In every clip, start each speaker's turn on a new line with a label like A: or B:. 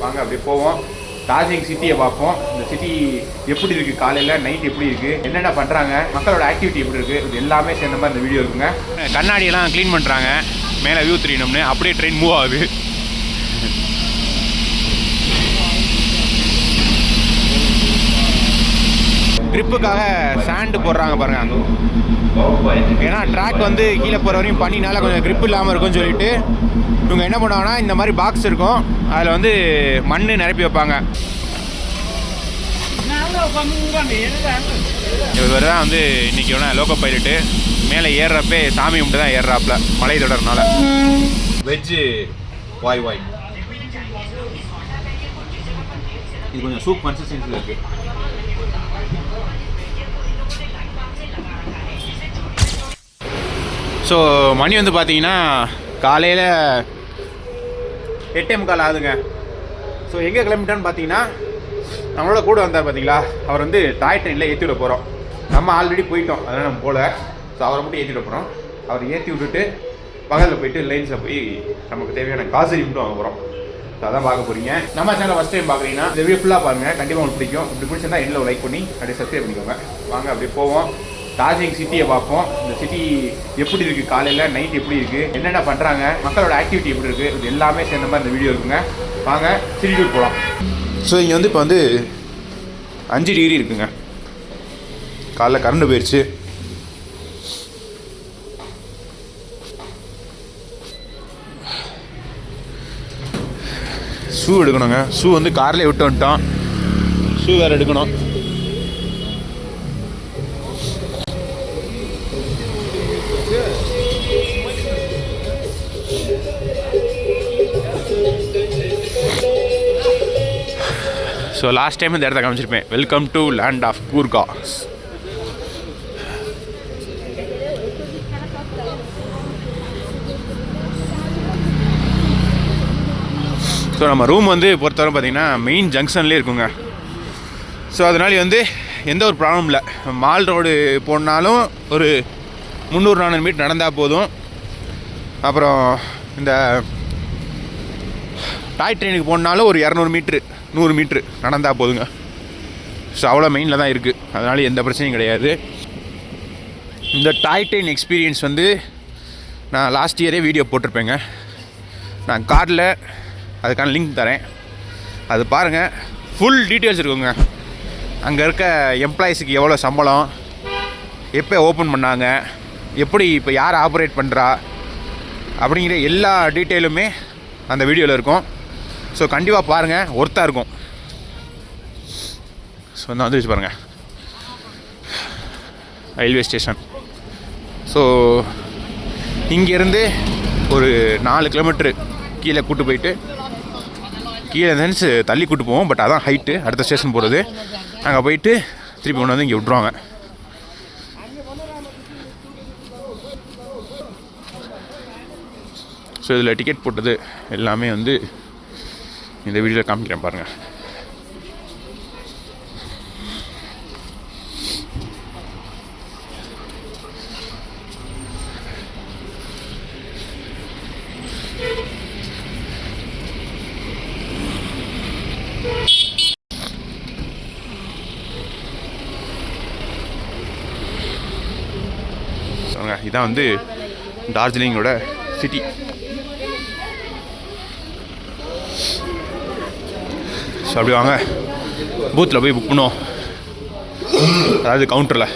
A: வாங்க அப்படியே போவோம். டார்ஜிலிங் சிட்டியை பார்ப்போம். இந்த சிட்டி எப்படி இருக்குது, காலையில் நைட் எப்படி இருக்குது, என்னென்ன பண்ணுறாங்க, மக்களோட ஆக்டிவிட்டி எப்படி இருக்குது, இது எல்லாமே சேர்ந்த மாதிரி இந்த வீடியோ இருக்குங்க. கண்ணாடியெல்லாம் க்ளீன் பண்ணுறாங்க, மேலே வியூ தெரியணும்னு. அப்படியே ட்ரெயின் மூவ் ஆகுது. ட்ரிப்புக்காக சாண்டு போடுறாங்க பாருங்க. ஏன்னா ட்ராக் வந்து கீழே போகிற வரையும் பண்ணினால கொஞ்சம் க்ரிப் இல்லாமல் இருக்கும்னு சொல்லிட்டு இவங்க என்ன பண்ணுவாங்கன்னா இந்த மாதிரி பாக்ஸ் இருக்கும், அதில் வந்து மண் நிரப்பி வைப்பாங்க. இவர் தான் வந்து இன்றைக்கி வேணா லோக்கோ பைலட்டு. மேலே ஏறுறப்பே சாமி கும்பிட்டு தான் ஏறுறாப்புல மலை தொடர்னால. வெஜ்ஜு வாய் வாய் இது கொஞ்சம் சூப் கன்சிஸ்டன்சியில் இருக்குது. ஸோ மணி வந்து பார்த்தீங்கன்னா காலையில் 8:45 ஆகுதுங்க. ஸோ எங்கே கிளம்பிட்டோன்னு பார்த்தீங்கன்னா நம்மளோட கூட வந்தார் பார்த்தீங்களா, அவர் வந்து டாய் ட்ரெயினில் ஏற்றி விட போகிறோம். நம்ம ஆல்ரெடி போயிட்டோம், அதனால் நம்ம போகல. ஸோ அவரை மட்டும் ஏற்றி விட போகிறோம். அவர் ஏற்றி விட்டுட்டு பக்கத்தில் போயிட்டு லைன்ஸில் போய் நமக்கு தேவையான காசரி மட்டும் வாங்க போகிறோம். ஸோ அதான் பார்க்க போகிறீங்க. நம்ம சேனல் ஃபஸ்ட் டைம் பார்க்குறீங்கன்னா இந்த வீடியோ ஃபுல்லாக பாருங்கள், கண்டிப்பாக உங்களுக்கு பிடிக்கும். இப்படி பிடிச்சிருந்தா எண்டில் லைக் பண்ணி அப்படியே சப்ஸ்கிரைப் பண்ணிக்கோங்க. வாங்க அப்படியே போவோம். டார்ஜிலிங் சிட்டியை பார்ப்போம். இந்த சிட்டி எப்படி இருக்குது, காலையில் நைட் எப்படி இருக்குது, என்னென்ன பண்ணுறாங்க, மக்களோட ஆக்டிவிட்டி எப்படி இருக்குது, இது எல்லாமே சேர்ந்த மாதிரி இந்த வீடியோ இருக்குங்க. வாங்க சிட்டி டூர் போகலாம். ஸோ இங்கே வந்து இப்போ வந்து 5 டிகிரி இருக்குங்க. காலைல கரண்ட் போயிடுச்சு. ஷூ எடுக்கணுங்க. ஷூ வந்து கார்லேயே விட்டு வந்துட்டோம். ஷூ வேறு எடுக்கணும். ஸோ லாஸ்ட் டைம் இந்த இடத்த காமிச்சிருப்பேன். Welcome to land of Gorkha. So நம்ம ரூம் வந்து பொறுத்தவரை பார்த்திங்கன்னா மெயின் ஜங்ஷன்லேயே இருக்குங்க. ஸோ அதனால வந்து எந்த ஒரு ப்ராப்ளம் இல்லை. மால் ரோடு போனாலும் ஒரு 300-400 மீட்டர் நடந்தால் போதும். அப்புறம் இந்த டாய் ட்ரெயினுக்கு போனாலும் ஒரு 200-100 மீட்ரு நடந்தால் போதுங்க. ஸோ அவ்வளோ மெயினில் தான் இருக்குது, அதனால் எந்த பிரச்சனையும் கிடையாது. இந்த டாய் ட்ரெயின் எக்ஸ்பீரியன்ஸ் வந்து நான் லாஸ்ட் இயரே வீடியோ போட்டிருப்பேங்க. நான் கார்டில் அதுக்கான லிங்க் தரேன், அது பாருங்கள். ஃபுல் டீட்டெயில்ஸ் இருக்குங்க. அங்கே இருக்க எம்ப்ளாயீஸுக்கு எவ்வளோ சம்பளம், எப்போ ஓப்பன் பண்ணாங்க, எப்படி இப்போ யார் ஆப்ரேட் பண்ணுறா அப்படிங்கிற எல்லா டீட்டெயிலுமே அந்த வீடியோவில் இருக்கும். ஸோ கண்டிப்பாக பாருங்கள், ஒர்த்தாக இருக்கும். ஸோ நான் வந்துருச்சு பாருங்கள், ரயில்வே ஸ்டேஷன். ஸோ இங்கேருந்து ஒரு 4 கிலோமீட்ரு கீழே கூட்டு போயிட்டு, கீழே சென்ஸ் தள்ளி கூட்டு போவோம். பட் அதான் ஹைட்டு அடுத்த ஸ்டேஷன் போகிறது. அங்கே போயிட்டு திருப்பி கொண்டு வந்து இங்கே விட்ருவாங்க. ஸோ இதில் டிக்கெட் போட்டது எல்லாமே வந்து இந்த வீடியோவில் காமிக்கிறேன் பாருங்கள். இதான் வந்து டார்ஜிலிங்கோட சிட்டி. ஸோ அப்படி வாங்க பூத்தில் போய் புக் பண்ணுவோம், அதாவது கவுண்டரில்.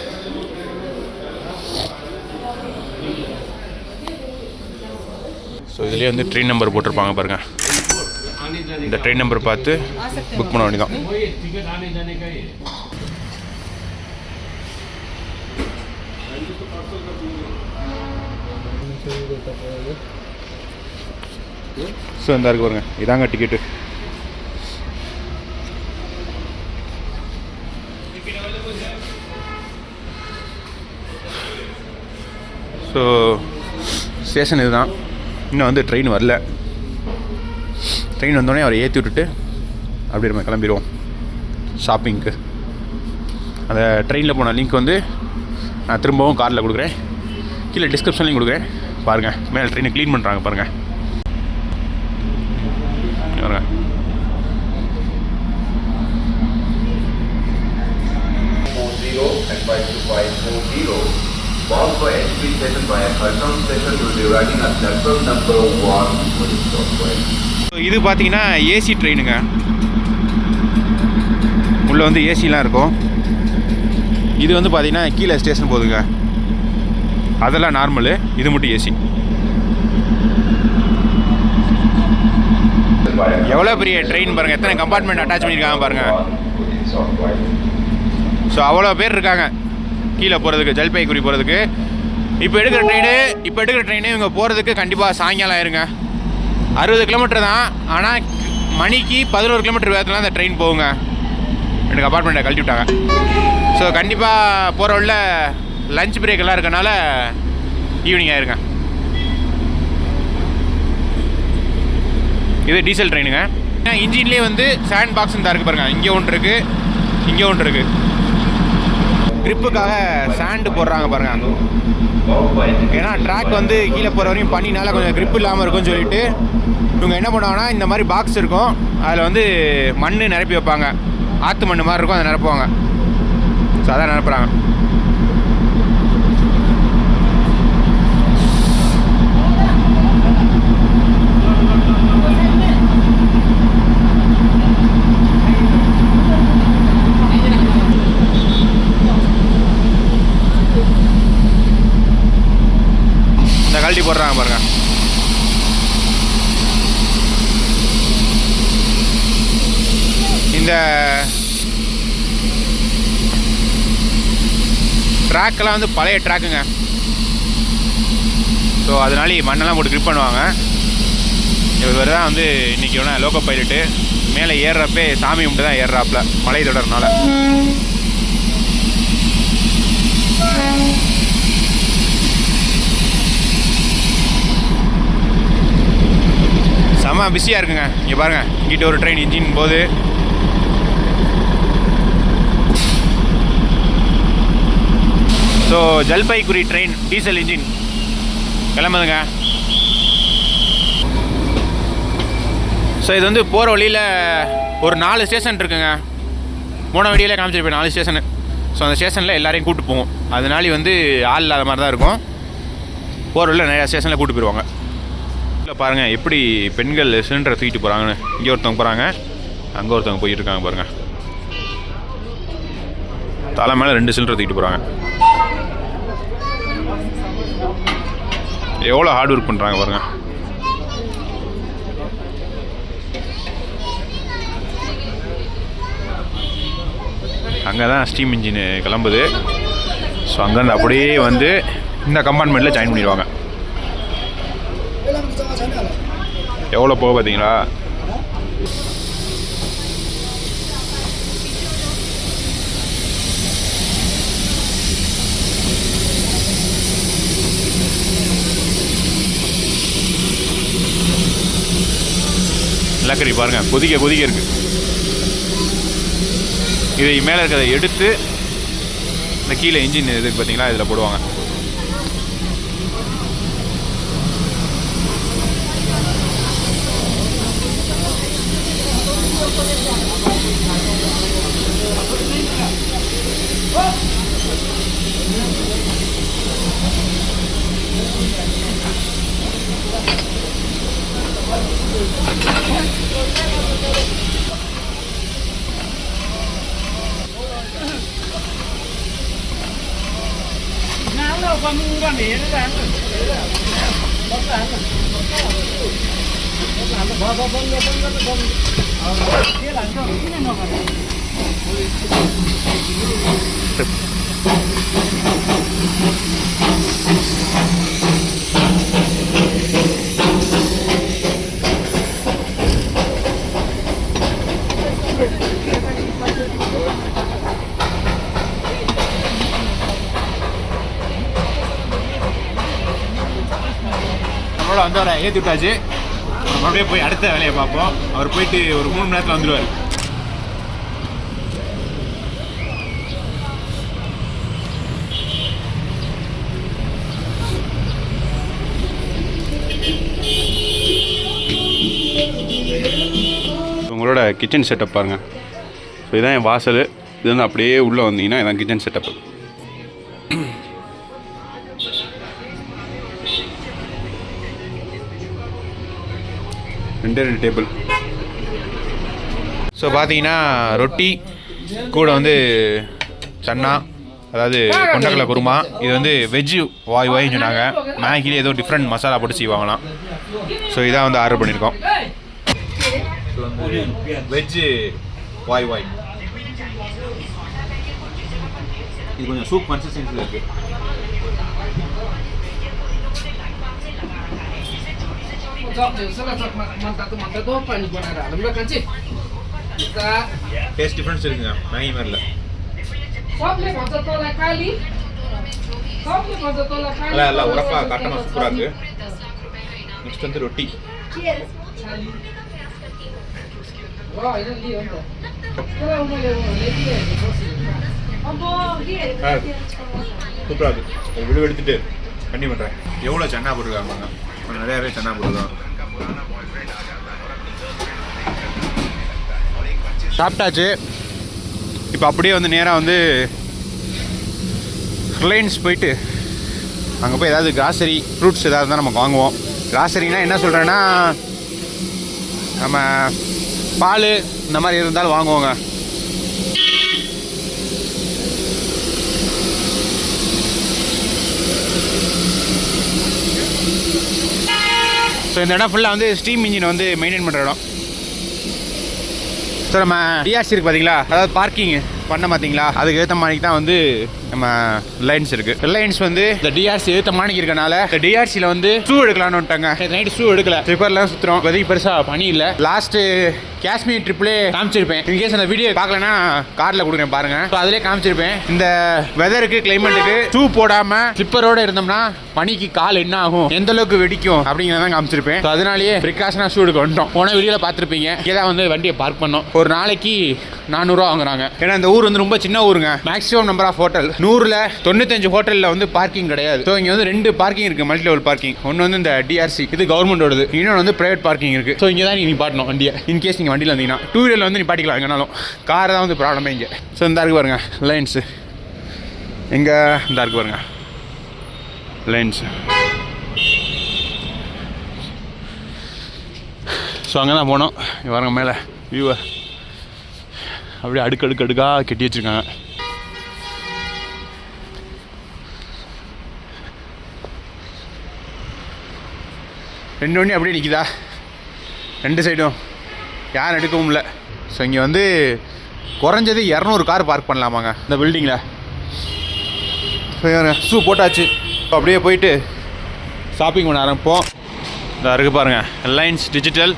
A: ஸோ இதுலேயே வந்து ட்ரெயின் நம்பர் போட்டிருப்பாங்க பாருங்கள். இந்த ட்ரெயின் நம்பர் பார்த்து புக் பண்ண வேண்டியதான். ஸோ இந்த இருக்கு பாருங்க, இதாங்க டிக்கெட்டு. ஸோ ஸ்டேஷன் இதுதான். இன்னும் வந்து ட்ரெயின் வரல. ட்ரெயின் வந்தோடனே அவரை ஏற்றி விட்டுட்டு அப்படி நம்ம கிளம்பிடுவோம் ஷாப்பிங்க்கு. அந்த ட்ரெயினில் போன லிங்க் வந்து நான் திரும்பவும் காரில் கொடுக்குறேன், கீழே டிஸ்கிரிப்ஷன்லையும் கொடுக்குறேன். பாருங்கள், மேலே ட்ரெயினை க்ளீன் பண்ணுறாங்க பாருங்கள். இது பார்த்தீங்கன்னா ஏசி ட்ரெயினுங்க. உள்ளே வந்து ஏசிலாம் இருக்கும். இது வந்து பார்த்தீங்கன்னா கீழே ஸ்டேஷன் போகுதுங்க. அதெல்லாம் நார்மலு, இது மட்டும் ஏசி. எவ்வளோ பெரிய ட்ரெயின் பாருங்கள், எத்தனை கம்பார்ட்மெண்ட் அட்டாச் பண்ணியிருக்காங்க பாருங்கள். ஸோ அவ்வளோ பேர் இருக்காங்க கீழே போகிறதுக்கு, ஜல்பைகுரி போகிறதுக்கு. இப்போ எடுக்கிற ட்ரெயின் இவங்க போகிறதுக்கு கண்டிப்பாக சாயங்காலம் ஆயிருங்க. 60 கிலோமீட்டர் தான், ஆனால் மணிக்கு 11 கிலோமீட்டர் வேகத்தில் அந்த ட்ரெயின் போகுங்க. 2 கம்பார்ட்மெண்ட்டை கழட்டி விட்டாங்க. ஸோ கண்டிப்பாக போகிற உள்ள லஞ்ச் பிரேக் எல்லாம் இருக்கனால ஈவினிங் ஆயிருங்க. இது டீசல் ட்ரெயினுங்க. இன்ஜின்லேயே வந்து சாண்ட் பாக்ஸ் தான் இருக்குது பாருங்கள். இங்கே ஒன்று இருக்குது, இங்கே ஒன்று இருக்குது. ட்ரிப்புக்காக சாண்டு போடுறாங்க பாருங்கள். ஏன்னா ட்ராக் வந்து கீழே போகிற வரையும் பண்ணினால கொஞ்சம் க்ரிப் இல்லாமல் இருக்கும்னு சொல்லிட்டு இவங்க என்ன பண்ணுவாங்கன்னா, இந்த மாதிரி பாக்ஸ் இருக்கும், அதில் வந்து மண் நிரப்பி வைப்பாங்க. ஆற்று மண் மாதிரி இருக்கும், அதை நிரப்புவாங்க. ஸோ அதான் நிரப்புறாங்க. இந்த கழட்டி போடுறாங்க பாருங்க. இந்த ட்ராக்கெல்லாம் வந்து பழைய ட்ராக்குங்க. ஸோ அதனால மண்ணெல்லாம் போட்டு க்ரிப் பண்ணுவாங்க. இவர் தான் வந்து இன்றைக்கி ஒன்றா லோக்கோ பைலட்டு. மேலே ஏறுறப்பே சாமி கும்பிட்டு தான் ஏறுறாப்புல, மலை தொடர்னால. செம்ம பிஸியாக இருக்குங்க. இங்கே பாருங்கள், இங்கிட்ட ஒரு ட்ரெயின் இன்ஜின் போகுது. So Jalpaiguri train diesel engine கிளம்புதுங்க. ஸோ இது வந்து போகிற வழியில் ஒரு 4 ஸ்டேஷன் இருக்குங்க. 3 வழியில் காமிச்சிருப்பேன் 4 ஸ்டேஷனு. ஸோ அந்த ஸ்டேஷனில் எல்லாரையும் கூப்பிட்டு போவோம். அதனால வந்து ஆள் இல்லாத மாதிரி தான் இருக்கும். போகிற வழியில் நிறையா ஸ்டேஷனில் கூப்பிட்டு போயிடுவாங்க. இல்லை பாருங்கள் எப்படி பெண்கள் சிலிண்டரை தூக்கிட்டு போகிறாங்கன்னு. இங்கே ஒருத்தவங்க போகிறாங்க, அங்கே ஒருத்தவங்க போயிட்டு இருக்காங்க பாருங்கள். தலை மேலே 2 சிலிண்டரை தூக்கிட்டு போகிறாங்க. எவ்வளோ ஹார்ட் ஒர்க் பண்ணுறாங்க பாருங்கள். அங்கே தான் ஸ்டீம் இன்ஜின் கிளம்புது. ஸோ அங்கேருந்து அப்படியே வந்து இந்த கம்பார்ட்மெண்ட்டில் ஜாயின் பண்ணிடுவாங்க. எவ்வளோ போக பார்த்தீங்களா? நிலக்கரி பாருங்கள், கொதிக்க இருக்குது. இதை மேலே இருக்கிறத எடுத்து இந்த கீழே இன்ஜின் இதுக்கு பார்த்தீங்களா, இதில் போடுவாங்க. நம்மளோட வந்து அவரை ஏற்றி விட்டாச்சு. அப்படியே போய் அடுத்த வேலையை பார்ப்போம். அவர் போயிட்டு ஒரு 3 மணி நேரத்தில் வந்துடுவார். உங்களோட கிச்சன் செட்டப் பாருங்கள். ஸோ இதுதான் என் வாசல். இது வந்து அப்படியே உள்ளே வந்தீங்கன்னா இதான் கிச்சன் செட்டப்பு. 2 டேபிள். ஸோ பார்த்தீங்கன்னா ரொட்டி கூட வந்து சன்னா, அதாவது கொண்டக்கடலை குருமா. இது வந்து வெஜ்ஜு வாய்ன்னு சொன்னாங்க. மேகிலே ஏதோ டிஃப்ரெண்ட் மசாலா போட்டு செய்வாங்களாம். ஸோ இதான் வந்து ஆர்டர் பண்ணியிருக்கோம். ஸோ வந்து வெஜ்ஜு வாய். இது கொஞ்சம் சூப் கன்சிஸ்டன்சியில் இருக்குது. டேஸ்ட் டிஃப்ரென்ஸ் இருக்குங்க, மேகி மாதிரி இல்லை. இல்லை உரப்பா காட்டமாக சூப்பராக இருக்குது. நெக்ஸ்ட் வந்து ரொட்டி. சூப்பராக இருக்குது. விடு எடுத்துட்டு பண்ணி பண்ணுறேன். எவ்வளோ சன்னா போட்டுருக்காங்க, கொஞ்சம் நிறையாவே சன்னா போட்டுருக்காங்க. சாப்பிட்டாச்சு. இப்போ அப்படியே வந்து நேராக வந்து ரிலையன்ஸ் போயிட்டு அங்கே போய் ஏதாவது கிராசரி ஃப்ரூட்ஸ் ஏதாவது இருந்தால் நமக்கு வாங்குவோம். கிராசரினா என்ன சொல்கிறேன்னா, நம்ம பால் இந்த மாதிரி இருந்தாலும் வாங்குவோங்க. ஸோ இந்த இடம் ஃபுல்லாக வந்து ஸ்டீம் இன்ஜினை வந்து மெயின்டைன் பண்ணுற இடம். ஸோ நம்ம டிஆர்சி இருக்குது பார்த்தீங்களா, அதாவது பார்க்கிங் பண்ண பார்த்தீங்களா, அதுக்கு ஏற்ற மாதிரி தான் வந்து நம்ம ரிலையன்ஸ் இருக்குது. ரிலையன்ஸ் வந்து இந்த டிஆர்சி ஏற்ற மாணிக்கு இருக்கனால இந்த டிஆர்சியில் வந்து ஷூ எடுக்கலான்னு விட்டாங்க. நைட்டு ஷூ எடுக்கல, ஸ்லிப்பர்லாம் சுற்றுறோம். இப்போதைக்கு பெருசாக பனி இல்லை. லாஸ்ட்டு காஷ்மீர் ட்ரிப்லேயே காமிச்சிருப்பேன். இன்கேஸ் அந்த வீடியோ பார்க்கலன்னா காரில் கொடுக்குறேன் பாருங்கள். ஸோ அதிலே காமிச்சிருப்பேன். இந்த வெதருக்கு கிளைமேட்டுக்கு ஷூ போடாமல் ஸ்லிப்பரோடு இருந்தோம்னா பனிக்கு கால் என்ன ஆகும், எந்த அளவுக்கு வெடிக்கும் அப்படிங்கிறதான் காமிச்சிருப்பேன். ஸோ அதனாலேயே ப்ரிகாஷனாக ஷூ எடுக்க வந்துட்டோம். போன வீடியோவில் பார்த்துருப்பீங்க. இங்கே தான் வந்து வண்டியை பார்க் பண்ணோம். ஒரு நாளைக்கு 400 ரூபா வாங்குறாங்க. ஏன்னா இந்த ஊர் வந்து ரொம்ப சின்ன ஊருங்க. மேக்ஸிமம் நம்பர் ஆஃப் ஹோட்டல் 100ல் 95 ஹோட்டலில் வந்து பார்க்கிங் கிடையாது. ஸோ இங்கே வந்து 2 பார்க்கிங் இருக்குது, மல்டி லெவல் பார்க்கிங். ஒன்று வந்து இந்த டிஆர்சி, இது கவர்மெண்டோடது. இன்னொன்று வந்து பிரைவேட் பார்க்கிங் இருக்குது. ஸோ இங்கே தான் நீங்கள் நிப்பாட்டணும் வண்டியை. இன்கேஸ் நீங்கள் வண்டியில் வந்தீங்கன்னா 2 வீலரில் வந்து நிப்பாட்டிக்கலாம் எங்கனாலும். கார் தான் வந்து ப்ராப்ளமே இங்கே. ஸோ இந்த இருக்கு பாருங்க ரிலையன்ஸு. எங்கே இந்த இருக்கு பாருங்க ரிலையன்ஸு. ஸோ அங்கே தான் போனோம். பாருங்க மேலே வியூவை அப்படியே அடுக்கடுக்காக கட்டி வச்சுருக்காங்க. ரெண்டு வண்டி அப்படியே நிற்கிதா, 2 சைடும் யாரும் எடுக்கவும் இல்லை. ஸோ இங்கே வந்து குறைஞ்சது 200 கார் பார்க் பண்ணலாமாங்க இந்த பில்டிங்கில். ஷூ போட்டாச்சு. அப்படியே போயிட்டு ஷாப்பிங் பண்ண ஆரம்பிப்போம். இதாக இருக்குது பாருங்கள், ரிலையன்ஸ் டிஜிட்டல்,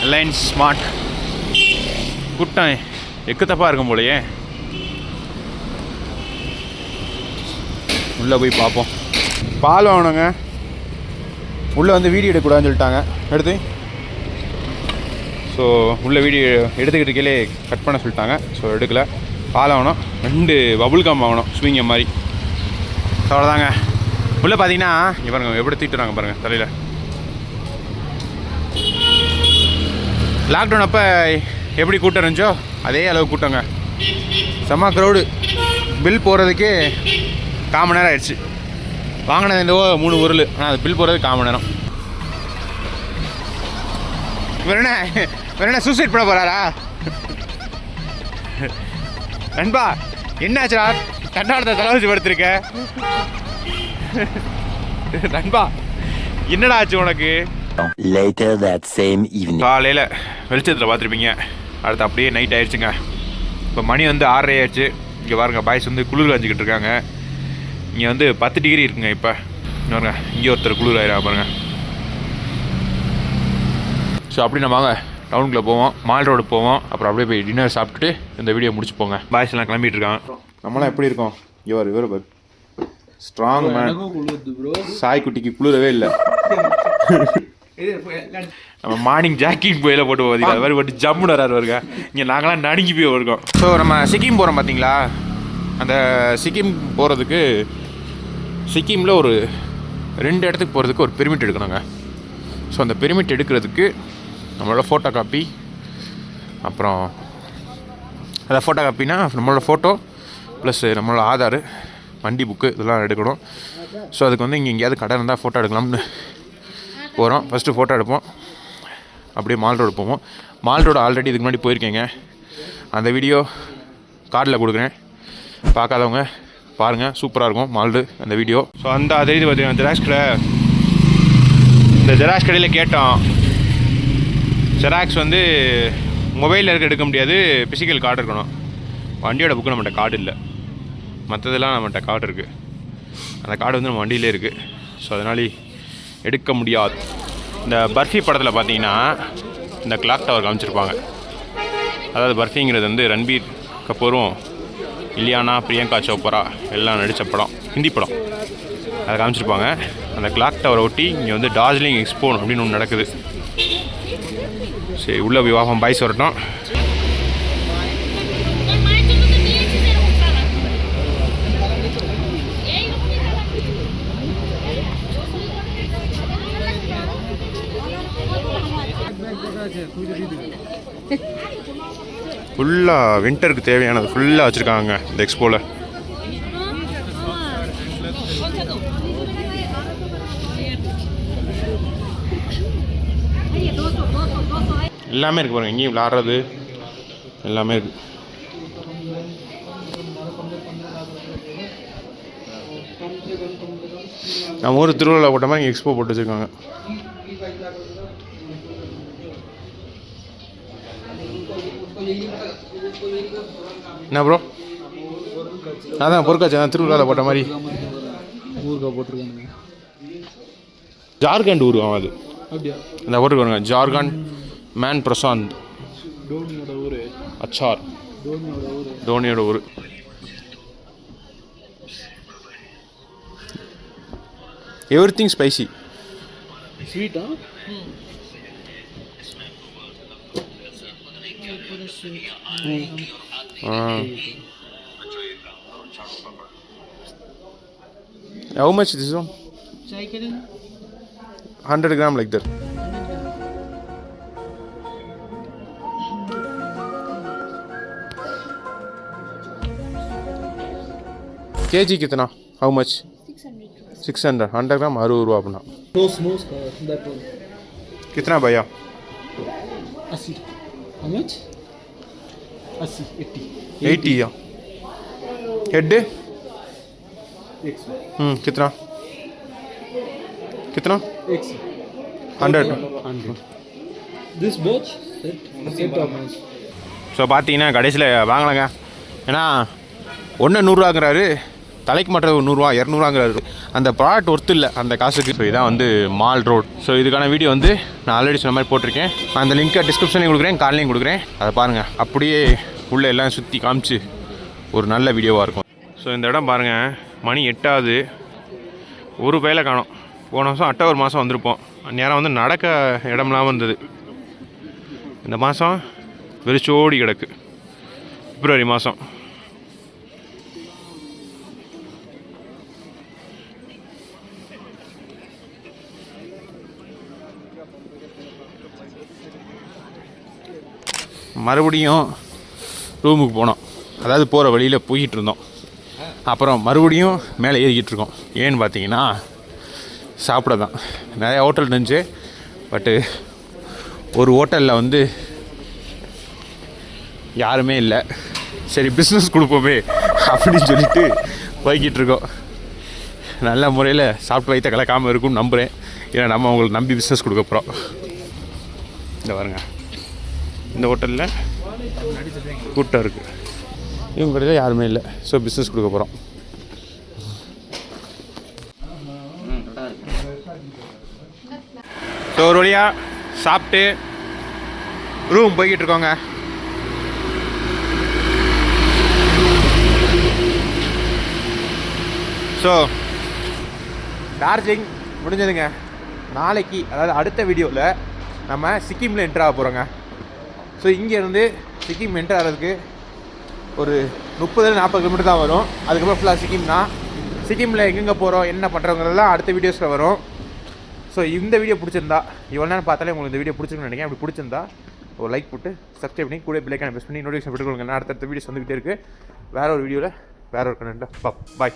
A: ரிலையன்ஸ் ஸ்மார்ட். கூட்டம் எக்குத்தப்பாக இருக்கும் போலையே. உள்ளே போய் பார்ப்போம். பால் வாங்கணுங்க. உள்ளே வந்து வீடியோ எடுக்கக்கூடாதுன்னு சொல்லிட்டாங்க, எடுத்து. ஸோ உள்ளே வீடியோ எடுத்துக்கிட்டு கீழே கட் பண்ண சொல்லிட்டாங்க. ஸோ எடுக்கலை. பால் வாங்கணும், 2 பபுள் கம் வாங்கணும் ஸ்விங்கை மாதிரி. ஸோ அவ்வளோதாங்க. உள்ளே பார்த்தீங்கன்னா இங்கே பாருங்கள் எப்படி தீட்டுறாங்க பாருங்கள் தலையில். லாக்டவுன் அப்போ எப்படி கூட்டம் இருந்துச்சோ அதே அளவு கூட்டங்க. செம்ம க்ரௌடு. பில் போகிறதுக்கே 1/4 மணி நேரம் ஆயிடுச்சு. வாங்கினது என்னவோ 3 பொருள், ஆனால் அது பில் போகிறதுக்கு 1/4 மணி நேரம். வேற என்ன சூசைட் பண்ண போகிறாரா நண்பா? என்னாச்சா கண்ணாடத்தை தலைவச்சு படுத்திருக்க நண்பா? என்னடா ஆச்சு உனக்கு?
B: Later that same evening.
A: காலையில் வெளிச்சத்தில் பார்த்துருப்பீங்க. அடுத்து அப்படியே நைட் ஆயிடுச்சுங்க. இப்போ மணி வந்து 6:30 ஆயிடுச்சு. இங்கே பாருங்க பாய்ஸ் வந்து குளிர் காஞ்சிக்கிட்டு இருக்காங்க. இங்கே வந்து 10 டிகிரி இருக்குங்க. இப்போ பாருங்க இங்கே ஒருத்தர் குளிர் ஆயிரா பாருங்க. ஸோ அப்படி நம்ம வாங்க டவுனுக்குள்ளே போவோம், மால் ரோடு போவோம். அப்புறம் அப்படியே போய் டின்னர் சாப்பிட்டுட்டு இந்த வீடியோ முடிச்சு போங்க. பாய்ஸ் எல்லாம் கிளம்பிட்டு இருக்காங்க. நம்மளாம் எப்படி இருக்கோம்? இவர் பாரு ஸ்ட்ராங் மேன். சாய் குட்டிக்கு குளிரவே இல்லை. நம்ம மார்னிங் ஜாக்கிங் போயில போட்டு போவீங்க, அது மாதிரி போட்டு ஜம்முன்னு வராரு வருங்க. இங்கே நாங்களாம் நடுங்கி போய் இருக்கோம். ஸோ நம்ம சிக்கிம் போகிறோம் பார்த்தீங்களா, அந்த சிக்கிம் போகிறதுக்கு சிக்கிமில் ஒரு 2 இடத்துக்கு போகிறதுக்கு ஒரு பெர்மிட் எடுக்கணுங்க. ஸோ அந்த பெர்மிட் எடுக்கிறதுக்கு நம்மளோட ஃபோட்டோ காப்பி, அப்புறம் அதை ஃபோட்டோ காப்பினா நம்மளோட ஃபோட்டோ ப்ளஸ் நம்மளோட ஆதார், வண்டி புக்கு இதெல்லாம் எடுக்கணும். ஸோ அதுக்கு வந்து இங்கே எங்கேயாவது கடை இருந்தால் ஃபோட்டோ எடுக்கலாம்னு போகிறோம். ஃபஸ்ட்டு ஃபோட்டோ எடுப்போம். அப்படியே மால் ரோடு போவோம். மால் ரோடு ஆல்ரெடி இதுக்கு முன்னாடி போயிருக்கேங்க. அந்த வீடியோ கார்டில் கொடுக்குறேன், பார்க்காதவங்க பாருங்கள், சூப்பராக இருக்கும் மால்டு அந்த வீடியோ. ஸோ அந்த அதே இது பார்த்தீங்கன்னா ஜெராக்ஸ் கடை. இந்த ஜெராக்ஸ் கடையில் கேட்டோம், ஜெராக்ஸ் வந்து மொபைலில் எடுக்க முடியாது, ஃபிசிக்கல் கார்டு இருக்கணும். வண்டியோட புக்கு நம்மகிட்ட கார்டு இல்லை, மற்றதெல்லாம் நம்மகிட்ட கார்டு இருக்குது. அந்த கார்டு வந்து நம்ம வண்டியிலே இருக்குது. ஸோ அதனால எடுக்க முடியாது. இந்த பர்ஃபி படத்தில் பார்த்தீங்கன்னா இந்த கிளாக் டவர் காமிச்சிருப்பாங்க. அதாவது பர்ஃபிங்கிறது வந்து ரன்பீர் கபூரும் இலியானா, பிரியங்கா சோப்ரா எல்லாம் நடித்த படம், ஹிந்தி படம். அதை காமிச்சிருப்பாங்க. அந்த கிளாக் டவரை ஒட்டி இங்கே வந்து டார்ஜிலிங் எக்ஸ்போ அப்படின்னு ஒன்று நடக்குது. சரி, உள்ளே போய் வாகம் பாய்ஸ் வரட்டும். ஃபுல்லாக வின்டருக்கு தேவையானது ஃபுல்லாக வச்சுருக்காங்க இந்த எக்ஸ்போவில். எல்லாமே இருக்குது பாருங்கள், எங்கேயும் விளாட்றது எல்லாமே இருக்குது. நம்ம ஊர் திருவிழா போட்ட மாதிரி இங்கே எக்ஸ்போ போட்டு வச்சுருக்காங்க. என்ன ப்ரோ? அதான் பொருட்காட்சி, அதான் திருவிழாவில் போட்ட மாதிரி
C: ஊருக்கா போட்டிருக்காங்க.
A: ஜார்க்கண்ட் ஊருவா அது.
C: அப்படியா?
A: இந்த ஊருக்கு வருங்க, ஜார்க்கண்ட் மேன் பிரசாந்த்.
C: டோனியோட ஊர்.
A: அச்சார்.
C: டோனியோட ஊர்.
A: தோனியோட ஊர். Everything spicy.
C: ஸ்வீட்டா?
A: How much this one? 100 gram like that. KG कितना? How much? 600. 100 ग्राम 60 रुपये अपना.
C: Nose का that one.
A: कितना भैया?
C: 80. How much? 80, 80.
A: 80 या हेड. कितना कितना? 100.
C: This watch set of watch.
A: So பார்த்தீங்கன்னா கடைசியில் வாங்கலாங்க. ஏன்னா ஒன்று 100ரூவாங்கிறாரு, தலைக்கு மட்டும் 100ரூவா 200ரூவாங்கிறாரு. அந்த ப்ராடக்ட் ஒர்த்து இல்லை அந்த காசுக்கு. ஸோ இதான் வந்து மால் ரோட். ஸோ இதுக்கான வீடியோ வந்து நான் ஆல்ரெடி சொன்ன மாதிரி போட்டிருக்கேன். அந்த லிங்க்கை டிஸ்கிரிப்ஷன்லையும் கொடுக்குறேன், கார்லையும் கொடுக்குறேன். அதை பாருங்கள், அப்படியே உள்ளே எல்லாம் சுற்றி காமிச்சு ஒரு நல்ல வீடியோவாக இருக்கும். ஸோ இந்த இடம் பாருங்கள், மணி 8 ஆகுது, ஒரு பையில காணோம். போன வருஷம் அக்டோபர் மாதம் வந்திருப்போம், நேரம் வந்து நடக்க இடம்லாம் வந்தது. இந்த மாதம் வெறிச்சோடி கிடக்கு, பிப்ரவரி மாதம். மறுபடியும் ரூமுக்கு போனோம். அதாவது போகிற வழியில் போய்கிட்டு இருந்தோம். அப்புறம் மறுபடியும் மேலே ஏறிக்கிட்டு இருக்கோம். ஏன்னு பார்த்தீங்கன்னா சாப்பிட தான். நிறையா ஹோட்டல் இருந்துச்சு, பட்டு ஒரு ஹோட்டலில் வந்து யாருமே இல்லை. சரி பிஸ்னஸ் கொடுப்போமே அப்படின்னு சொல்லிட்டு போய்கிட்டு இருக்கோம். நல்ல முறையில் சாப்பிட்டு வைத்த கலக்காமல் இருக்கும்னு நம்புகிறேன். ஏன்னா நம்ம அவங்களுக்கு நம்பி பிஸ்னஸ் கொடுக்க போகிறோம். இந்த பாருங்க, இந்த ஹோட்டலில் கூட்டம் இருக்குது, இவங்க கடையில் யாருமே இல்லை. ஸோ பிஸ்னஸ் கொடுக்க போகிறோம். ஸோ ஒரு வழியாக சாப்பிட்டு ரூம் போய்கிட்டு இருக்கோங்க. ஸோ டார்ஜிலிங் முடிஞ்சதுங்க. நாளைக்கு அதாவது அடுத்த வீடியோவில் நம்ம சிக்கிமில் என்ட்ரு ஆக போகிறோங்க. ஸோ இங்கேருந்து சிக்கிம் என்ட்ரு ஆகிறதுக்கு ஒரு 30-40 கிலோமீட்டர் தான் வரும். அதுக்கப்புறம் ஃபுல்லாக சிக்கிம் தான். சிக்கிமில் எங்கெங்கே போகிறோம், என்ன பண்ணுறோங்கிறதெல்லாம் அடுத்த வீடியோஸில் வரும். ஸோ இந்த வீடியோ பிடிச்சிருந்தா, இவ்வளோ நேரம் பார்த்தாலே உங்களுக்கு இந்த வீடியோ பிடிச்சிருக்குன்னு நினைக்கிறேன். அப்படி பிடிச்சிருந்தா ஒரு லைக் போட்டு சப்ஸ்கிரைப் பண்ணி கூட பெல் ஐகானை ப்ரெஸ் பண்ணி நோட்டிஃபிகேஷன் பெற்றுக்கொள்ளுங்க. அடுத்தடுத்த வீடியோஸ் வந்துக்கிட்டே இருக்குது. வேறு ஒரு வீடியோவில் வேறு ஒரு கண்டென்ட்டாக பாய்.